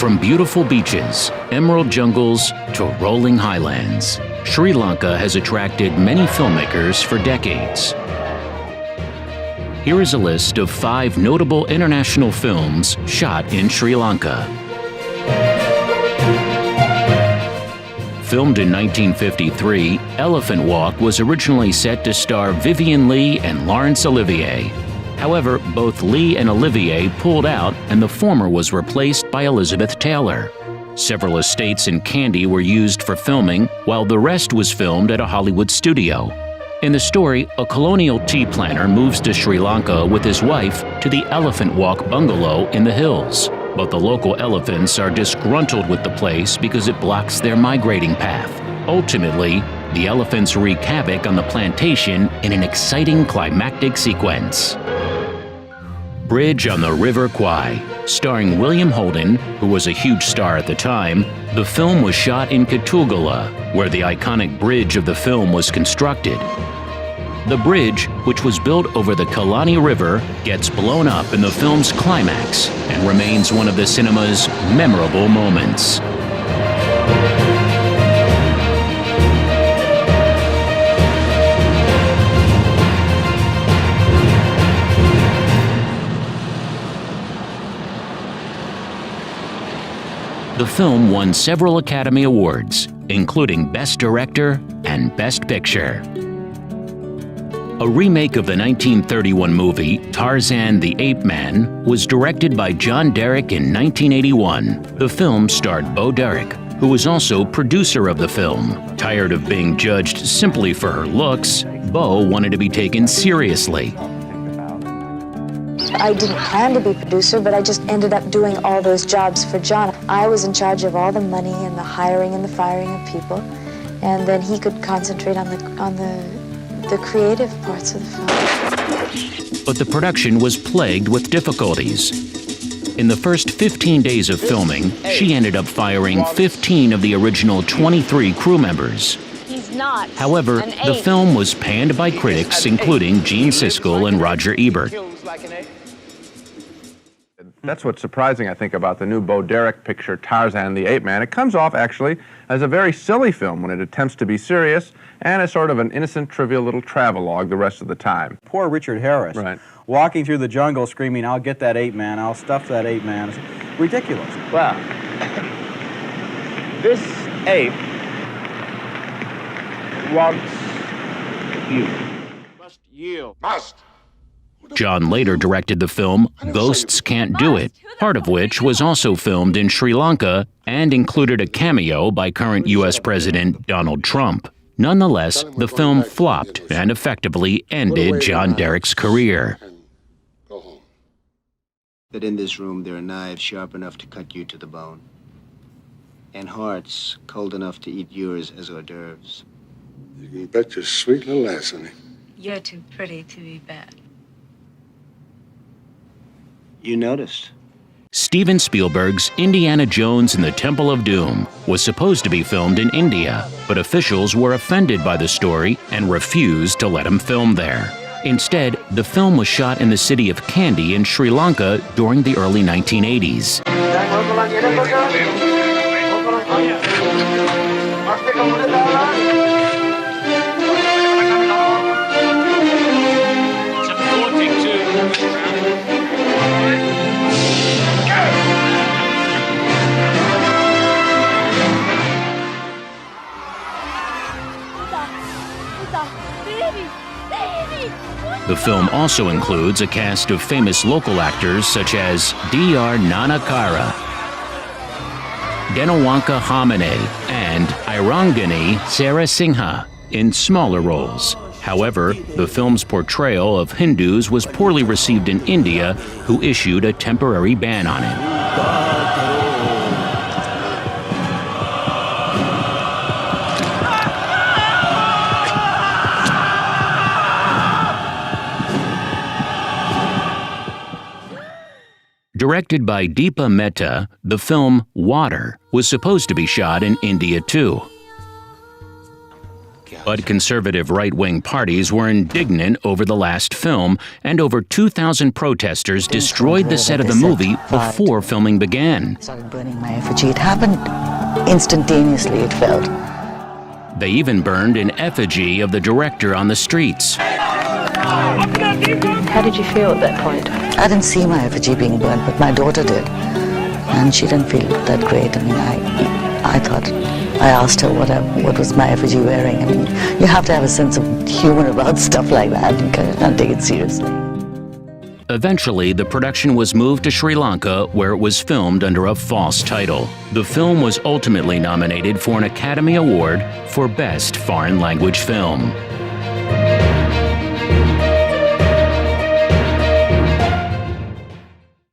From beautiful beaches, emerald jungles, to rolling highlands, Sri Lanka has attracted many filmmakers for decades. Here is a list of 5 notable international films shot in Sri Lanka. Filmed in 1953, Elephant Walk was originally set to star Vivien Leigh and Laurence Olivier. However, both Leigh and Olivier pulled out, and the former was replaced by Elizabeth Taylor. Several estates in Kandy were used for filming, while the rest was filmed at a Hollywood studio. In the story, a colonial tea planter moves to Sri Lanka with his wife to the Elephant Walk bungalow in the hills. But the local elephants are disgruntled with the place because it blocks their migrating path. Ultimately, the elephants wreak havoc on the plantation in an exciting climactic sequence. Bridge on the River Kwai. Starring William Holden, who was a huge star at the time, the film was shot in Kitulgala, where the iconic bridge of the film was constructed. The bridge, which was built over the Kalani River, gets blown up in the film's climax and remains one of the cinema's memorable moments. The film won several Academy Awards, including Best Director and Best Picture. A remake of the 1931 movie Tarzan the Ape Man was directed by John Derek in 1981. The film starred Bo Derek, who was also producer of the film. Tired of being judged simply for her looks, Bo wanted to be taken seriously. I didn't plan to be producer, but I just ended up doing all those jobs for John. I was in charge of all the money and the hiring and the firing of people, and then he could concentrate on the creative parts of the film. But the production was plagued with difficulties. In the first 15 days of filming, she ended up firing 15 of the original 23 crew members. However, the film was panned by critics, including Gene Siskel and Roger Ebert. That's what's surprising, I think, about the new Bo Derek picture, Tarzan the Ape Man. It comes off, actually, as a very silly film when it attempts to be serious, and as sort of an innocent, trivial little travelogue the rest of the time. Poor Richard Harris, walking through the jungle screaming, "I'll get that ape man, I'll stuff that ape man." It's ridiculous. Well, this ape wants you. Must yield. Must. John later directed the film Ghosts Can't Do It, part of which was also filmed in Sri Lanka and included a cameo by current U.S. President Donald Trump. Nonetheless, the film flopped and effectively ended John Derek's career. That in this room there are knives sharp enough to cut you to the bone, and hearts cold enough to eat yours as hors d'oeuvres. You can bet your sweet little ass on it. You're too pretty to be bad. You noticed. Steven Spielberg's Indiana Jones and the Temple of Doom was supposed to be filmed in India, but officials were offended by the story and refused to let him film there. Instead, the film was shot in the city of Kandy in Sri Lanka during the early 1980s. The film also includes a cast of famous local actors such as D.R. Nanakara, Denawanka Hamane, and Irangani Sarasingha in smaller roles. However, the film's portrayal of Hindus was poorly received in India, who issued a temporary ban on it. Directed by Deepa Mehta, the film Water was supposed to be shot in India too. But conservative right-wing parties were indignant over the last film, and over 2,000 protesters destroyed the set of the movie before filming began. I started burning my effigy. It happened instantaneously, it felt. They even burned an effigy of the director on the streets. How did you feel at that point? I didn't see my effigy being burned, but my daughter did. And she didn't feel that great. I mean, I asked her what was my effigy wearing. I mean, you have to have a sense of humor about stuff like that. You can't take it seriously. Eventually, the production was moved to Sri Lanka, where it was filmed under a false title. The film was ultimately nominated for an Academy Award for Best Foreign Language Film.